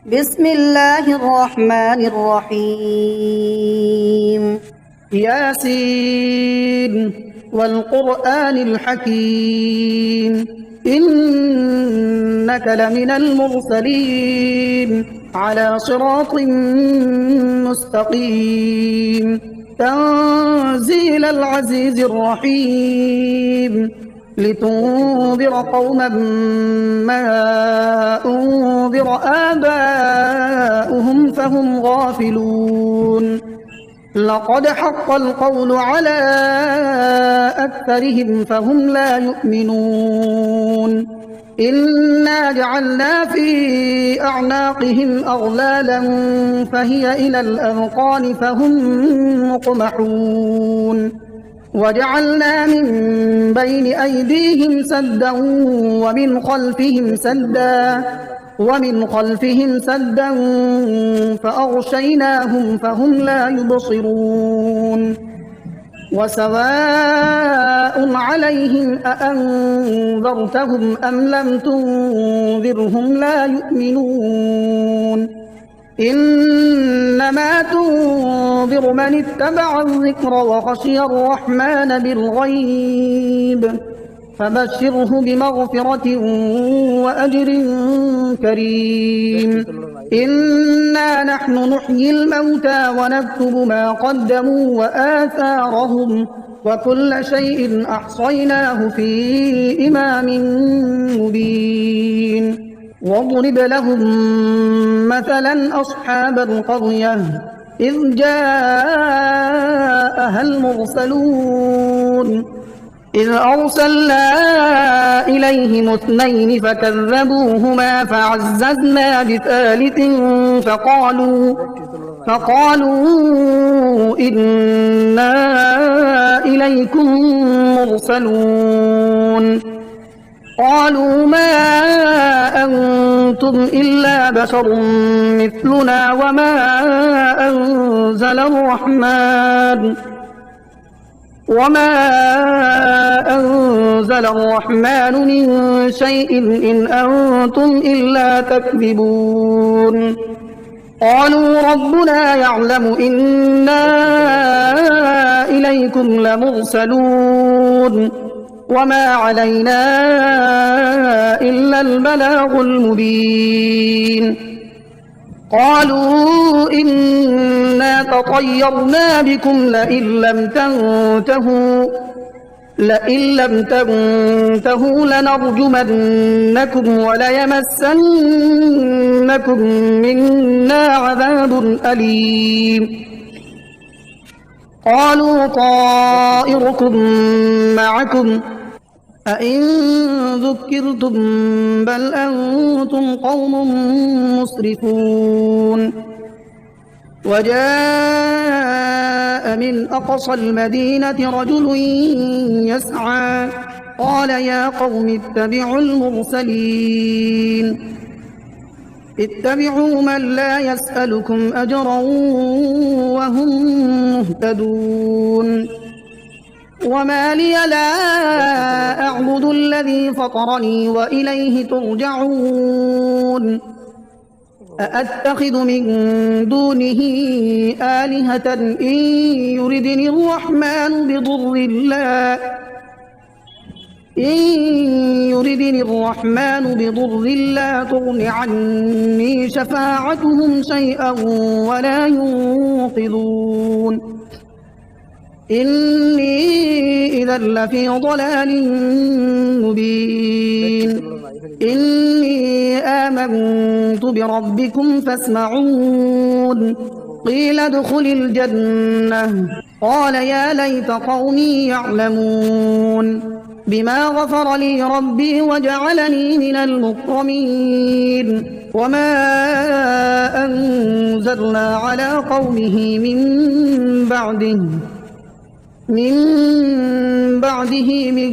بسم الله الرحمن الرحيم. ياسين والقرآن الحكيم إنك لمن المرسلين على صراط مستقيم تنزيل العزيز الرحيم لتنذر قوما ما أنذر آباؤهم فهم غافلون لقد حق القول على أكثرهم فهم لا يؤمنون إنا جعلنا في أعناقهم أغلالا فهي إلى الأذقان فهم مقمحون وجعلنا من بين أيديهم سدا ومن خلفهم سدا فأغشيناهم فهم لا يبصرون وسواء عليهم أأنذرتهم أم لم تنذرهم لا يؤمنون إنما تنذر من اتبع الذكر وخشي الرحمن بالغيب فبشره بمغفرة وأجر كريم إنا نحن نحيي الموتى ونكتب ما قدموا وآثارهم وكل شيء أحصيناه في إمام مبين واضرب لهم مثلا أصحاب القرية إذ جاءها المرسلون إذ أرسلنا إليهم اثنين فكذبوهما فعززنا بثالث فقالوا إنا إليكم مرسلون قالوا ما أنتم إلا بشر مثلنا وما أنزل الرحمن من شيء إن أنتم إلا تكذبون قالوا ربنا يعلم إنا إليكم لمرسلون وما علينا إلا البلاغ المبين قالوا إنا تطيرنا بكم لئن لم تنتهوا لنرجمنكم وليمسنكم منا عذاب أليم قالوا طائركم معكم أئن ذكرتم بل أنتم قوم مسرفون وجاء من أقصى المدينة رجل يسعى قال يا قوم اتبعوا المرسلين اتبعوا من لا يسألكم أجرا وهم مهتدون وما لي لا أعبد الذي فطرني وإليه ترجعون أأتخذ من دونه آلهة إن يردني الرحمن بضر لا تغن عني شفاعتهم شيئا ولا ينقذون إني إذا لفي ضلال مبين إني آمنت بربكم فاسمعون قيل ادخل الجنة قال يا ليت قومي يعلمون بما غفر لي ربي وجعلني من المكرمين وما أنزلنا على قومه من بعده من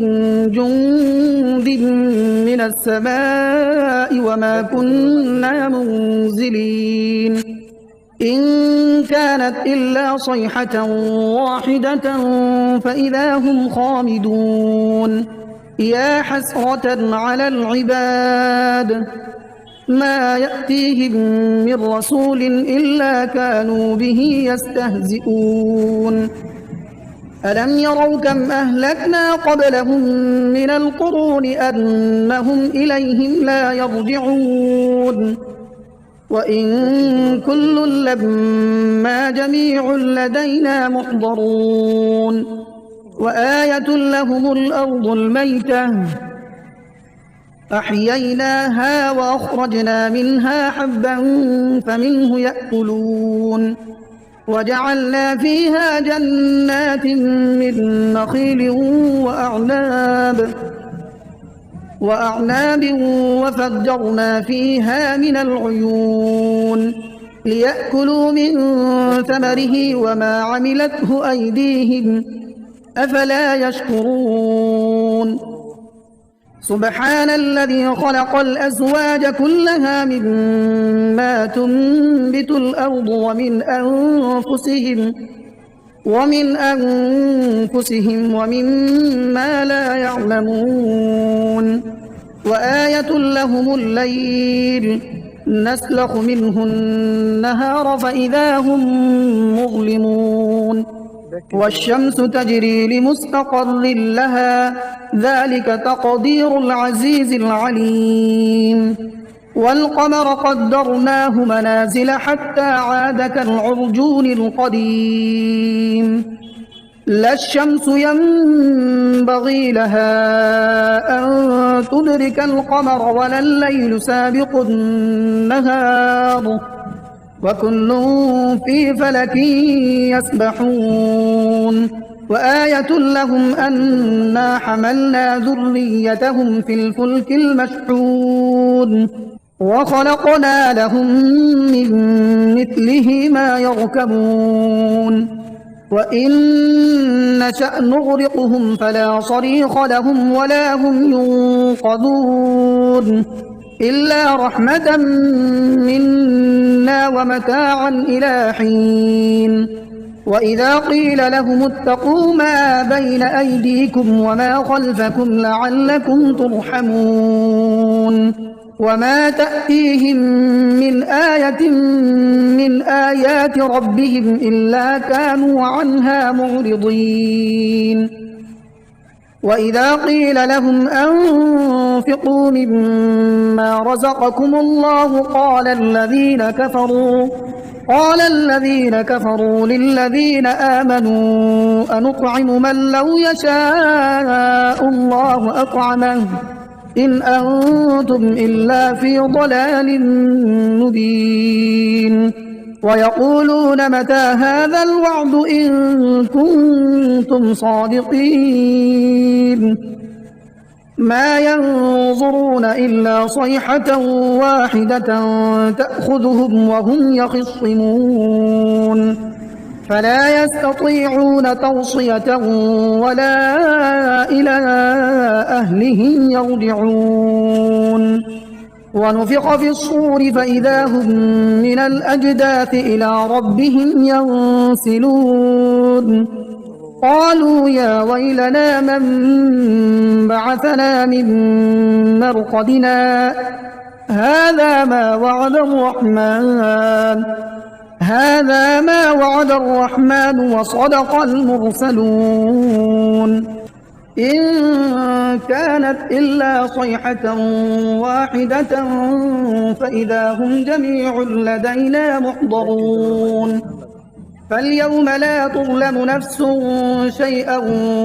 جند من السماء وما كنا منزلين إن كانت إلا صيحة واحدة فإذا هم خامدون يا حسرة على العباد ما يأتيهم من رسول إلا كانوا به يستهزئون ألم يروا كم أهلكنا قبلهم من القرون أنهم إليهم لا يرجعون وإن كل لما جميع لدينا محضرون وآية لهم الأرض الميتة أحييناها وأخرجنا منها حبا فمنه يأكلون وجعلنا فيها جنات من نخيل وأعناب وفجرنا فيها من العيون ليأكلوا من ثمره وما عملته أيديهم أفلا يشكرون سبحان الذي خلق الأزواج كلها مما تنبت الأرض ومن أنفسهم ومما لا يعلمون وآية لهم الليل نسلخ منه النهار فإذا هم مظلمون والشمس تجري لمستقر لها ذلك تقدير العزيز العليم والقمر قدرناه منازل حتى عاد كالعرجون القديم لا الشمس ينبغي لها أن تدرك القمر ولا الليل سابق النهار وكل في فلك يسبحون وآية لهم أنا حملنا ذريتهم في الفلك المشحون وخلقنا لهم من مثله ما يركبون وإن نشأ نغرقهم فلا صريخ لهم ولا هم ينقذون إلا رحمة منا ومتاعا إلى حين وإذا قيل لهم اتقوا ما بين أيديكم وما خلفكم لعلكم ترحمون وما تأتيهم من آية من آيات ربهم إلا كانوا عنها معرضين وإذا قيل لهم أنفقوا مما رزقكم الله قال الذين كفروا للذين آمنوا أنطعم من لو يشاء الله أطعمه إن أنتم إلا في ضلال مبين ويقولون متى هذا الوعد إن كنتم صادقين ما ينظرون إلا صيحة واحدة تأخذهم وهم يخصمون فلا يستطيعون توصية ولا إلى أهلهم يرجعون ونفخ في الصور فإذا هم من الأجداث إلى ربهم ينسلون قالوا يا ويلنا من بعثنا من مرقدنا هذا ما وعد الرحمن وصدق المرسلون إن كانت إلا صيحة واحدة فإذا هم جميع لدينا محضرون فاليوم لا تظلم نفس شيئا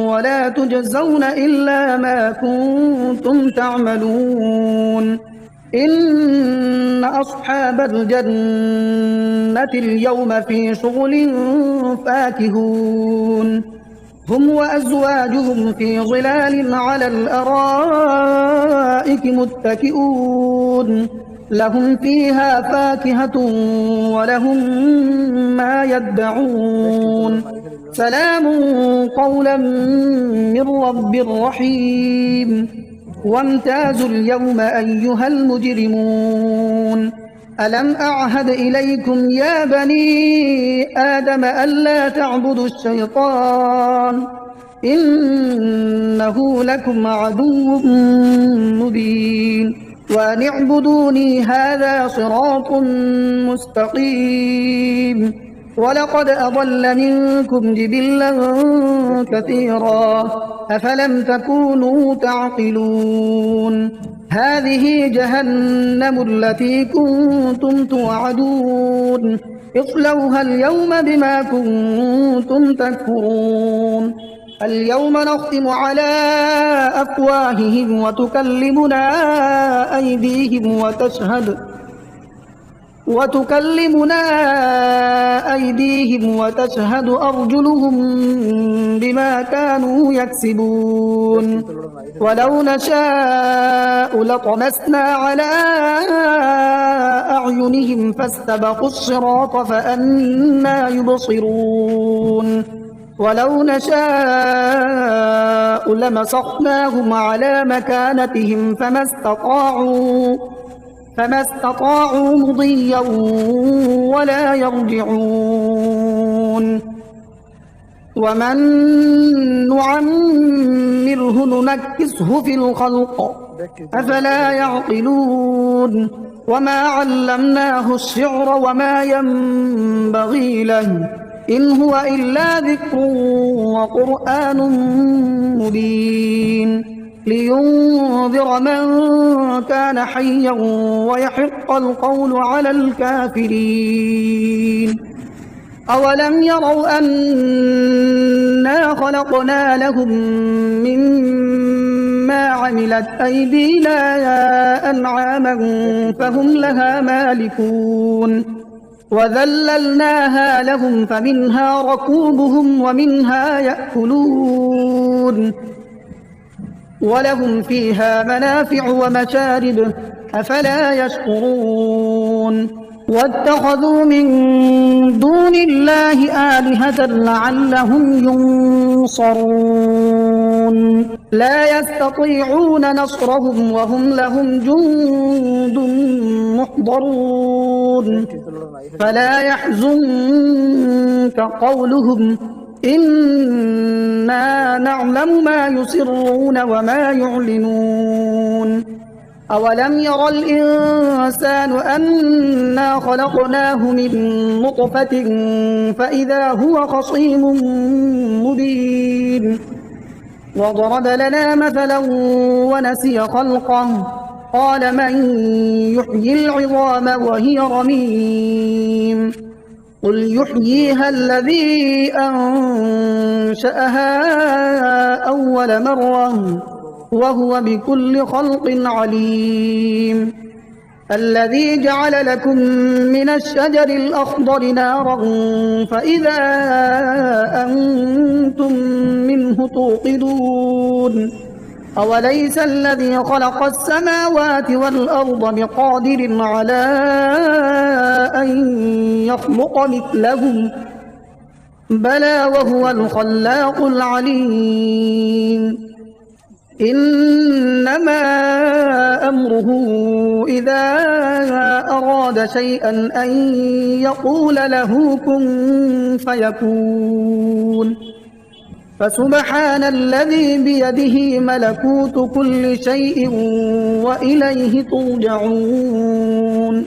ولا تجزون إلا ما كنتم تعملون إن أصحاب الجنة اليوم في شغل فاكهون هم وأزواجهم في ظلال على الأرائك متكئون لهم فيها فاكهة ولهم ما يدعون سلام قولا من رب رحيم وامتازوا اليوم أيها المجرمون ألم أعهد إليكم يا بني آدم ألا تعبدوا الشيطان إنه لكم عدو مبين وأن اعبدوني هذا صراط مستقيم ولقد أضل منكم جبلا كثيرا أفلم تكونوا تعقلون هذه جهنم التي كنتم توعدون اصلوها اليوم بما كنتم تكفرون اليوم نختم على أفواههم وتكلمنا أيديهم وتشهد أرجلهم بما كانوا يكسبون ولو نشاء لطمسنا على أعينهم فاستبقوا الصراط فأنى يبصرون ولو نشاء لمسخناهم على مكانتهم فما استطاعوا مضيا ولا يرجعون ومن نعمره ننكسه في الخلق أفلا يعقلون وما علمناه الشعر وما ينبغي له إن هو إلا ذكر وقرآن مبين لينذر من كان حيا ويحق القول على الكافرين أولم يروا أنا خلقنا لهم مما عملت أيدينا أنعاما فهم لها مالكون وذللناها لهم فمنها ركوبهم ومنها يأكلون ولهم فيها منافع ومشارب أفلا يشكرون واتخذوا من دون الله آلهة لعلهم ينصرون لا يستطيعون نصرهم وهم لهم جند محضرون فلا يحزنك قولهم إنا نعلم ما يسرون وما يعلنون أولم ير الإنسان أنا خلقناه من نطفة فإذا هو خصيم مبين وضرب لنا مثلا ونسي خلقه قال من يحيي العظام وهي رميم قل يحييها الذي أنشأها أول مرة وهو بكل خلق عليم الذي جعل لكم من الشجر الأخضر نارا فإذا أنتم منه توقدون أوليس الذي خلق السماوات والأرض بقادر على أن يخلق مثلهم بلى وهو الخلاق العليم إنما أمره إذا أراد شيئا أن يقول له كن فيكون فسبحان الذي بيده ملكوت كل شيء وإليه ترجعون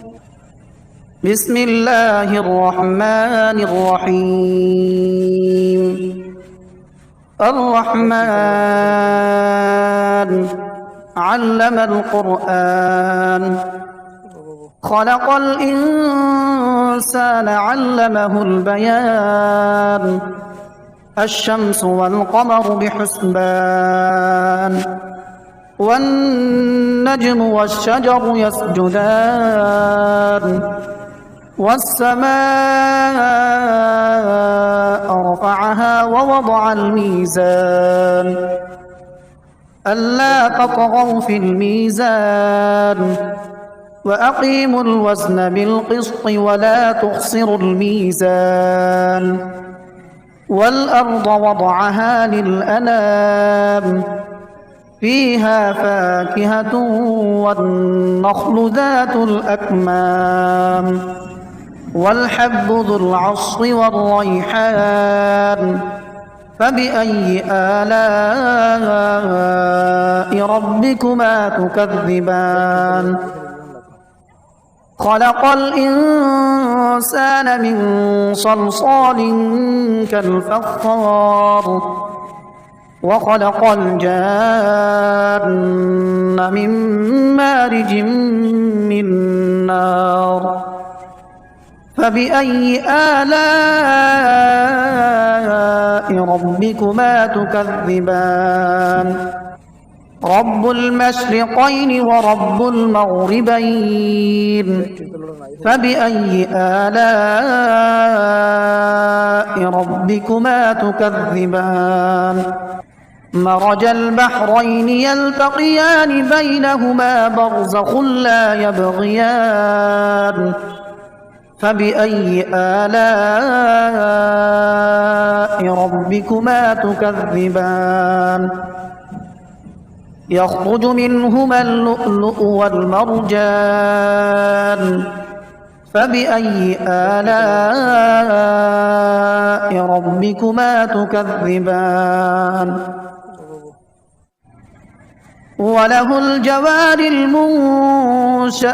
بسم الله الرحمن الرحيم الرحمن علم القرآن خلق الإنسان علمه البيان الشمس والقمر بحسبان والنجم والشجر يسجدان والسماء رفعها ووضع الميزان ألا تطغوا في الميزان وأقيموا الوزن بالقسط ولا تخسروا الميزان والأرض وضعها للأنام فيها فاكهة والنخل ذات الأكمام والحب ذو العصف والريحان فبأي آلاء ربكما تكذبان خلق الإنسان من صلصال كالفخار وخلق الجان من مارج من نار فبأي آلاء ربكما تكذبان رب المشرقين ورب المغربين فبأي آلاء ربكما تكذبان مرج البحرين يلتقيان بينهما برزخ لا يبغيان فبأي آلاء ربكما تكذبان يخرج منهما اللؤلؤ والمرجان فبأي آلاء ربكما تكذبان وله الجوار المنشآت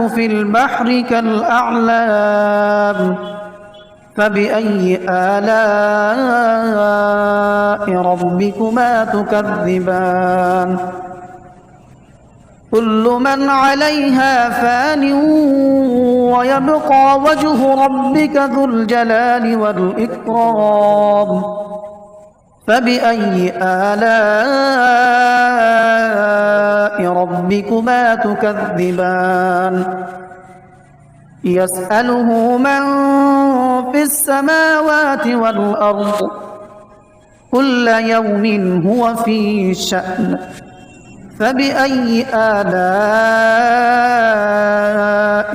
في البحر كالأعلام فبأي آلاء ربكما تكذبان كل من عليها فان ويبقى وجه ربك ذو الجلال والإكرام فبأي آلاء ربكما تكذبان يسأله من في السماوات والأرض كل يوم هو في شأن فبأي آلاء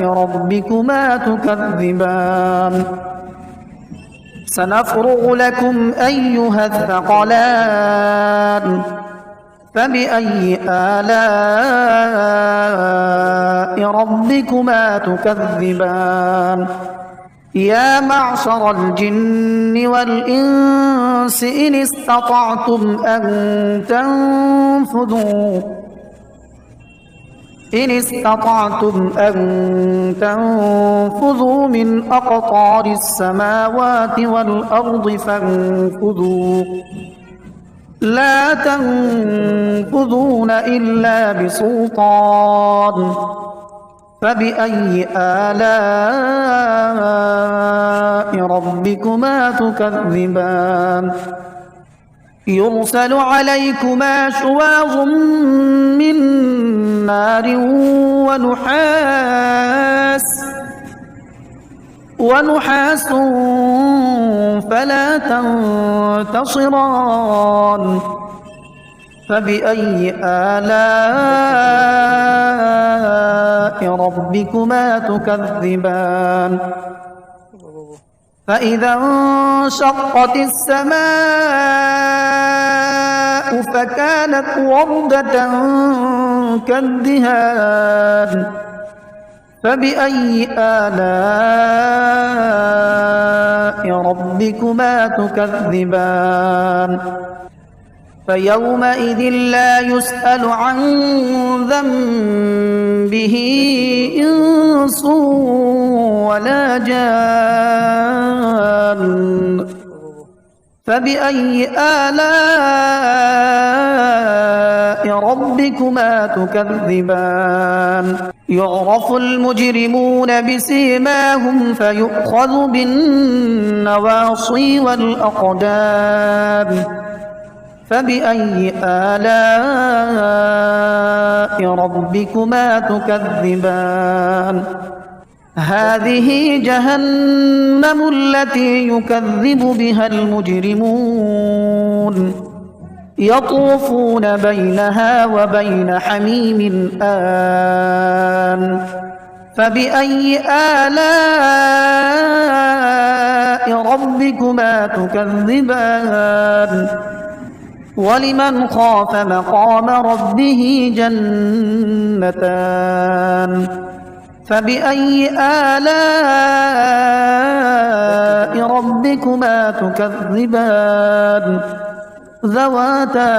ربكما تكذبان سنفرغ لكم أيها الثقلان فبأي آلاء ربكما تكذبان يا معشر الجن والإنس إن استطعتم أن تنفذوا من أقطار السماوات والأرض فانفذوا لا تنفذون إلا بسلطان فبأي آلاء ربكما تكذبان يرسل عليكما شواظ من نار ونحاس فلا تنتصران فبأي آلاء ربكما تكذبان فإذا انشقت السماء فكانت وردة كالدهان فبأي آلاء ربكما تكذبان فيومئذ لا يسأل عن ذنبه إنس ولا جان فبأي آلاء ربكما تكذبان يعرف المجرمون بسيماهم فيؤخذ بالنواصي والأقدام فبأي آلاء ربكما تكذبان هذه جهنم التي يكذب بها المجرمون يطوفون بينها وبين حميم آن فبأي آلاء ربكما تكذبان ولمن خاف مقام ربه جنتان فبأي آلاء ربكما تكذبان ذواتا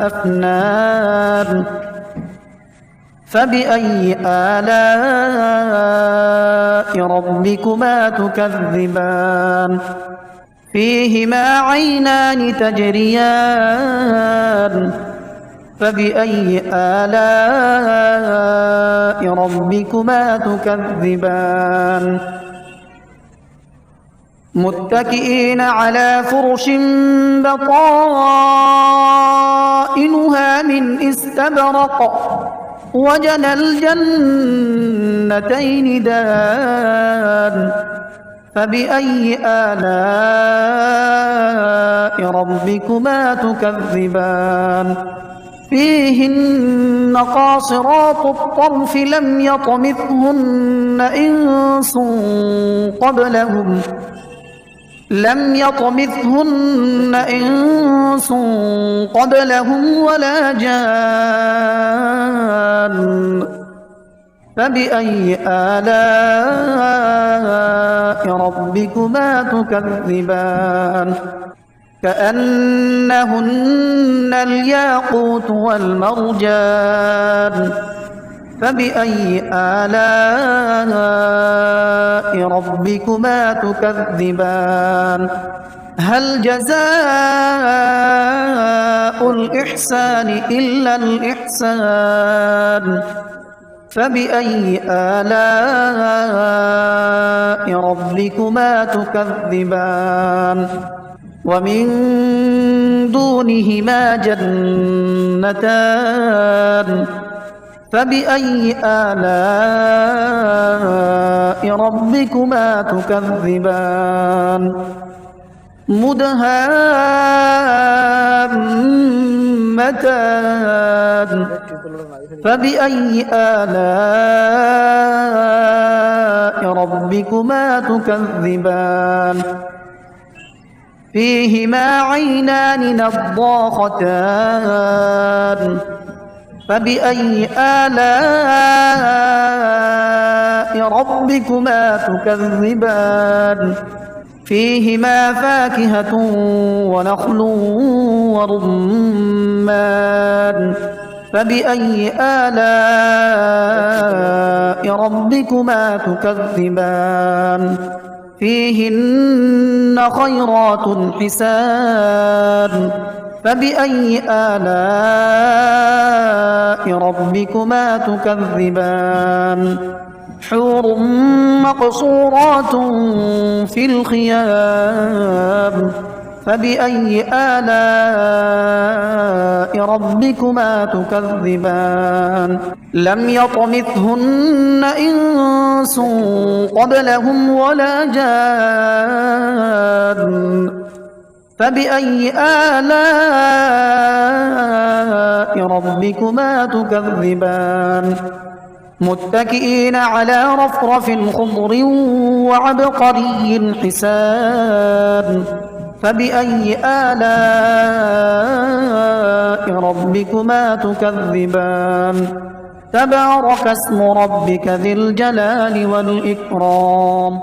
أفنان فبأي آلاء ربكما تكذبان فيهما عينان تجريان فبأي آلاء ربكما تكذبان متكئين على فرش بطائنها من استبرق وجنى الجنتين دان فبأي آلاء ربكما تكذبان فيهن قاصرات الطرف لم يطمثهن إنس قبلهم ولا جان فبأي آلاء ربكما تكذبان كأنهن الياقوت والمرجان فبأي آلاء ربكما تكذبان هل جزاء الإحسان إلا الإحسان فبأي آلاء ربكما تكذبان ومن دونهما جنتان فبأي آلاء ربكما تكذبان مدهامتان فبأي آلاء ربكما تكذبان فيهما عينان نضاختان فبأي آلاء ربكما تكذبان فيهما فاكهة ونخل ورمان فبأي آلاء ربكما تكذبان فيهن خيرات حسان فبأي آلاء ربكما تكذبان حور مقصورات في الخيام فبأي آلاء ربكما تكذبان لم يطمثهن إنس قبلهم ولا جان فبأي آلاء ربكما تكذبان متكئين على رفرف خضر وعبقري حسان فبأي آلاء ربكما تكذبان تبارك اسم ربك ذي الجلال والإكرام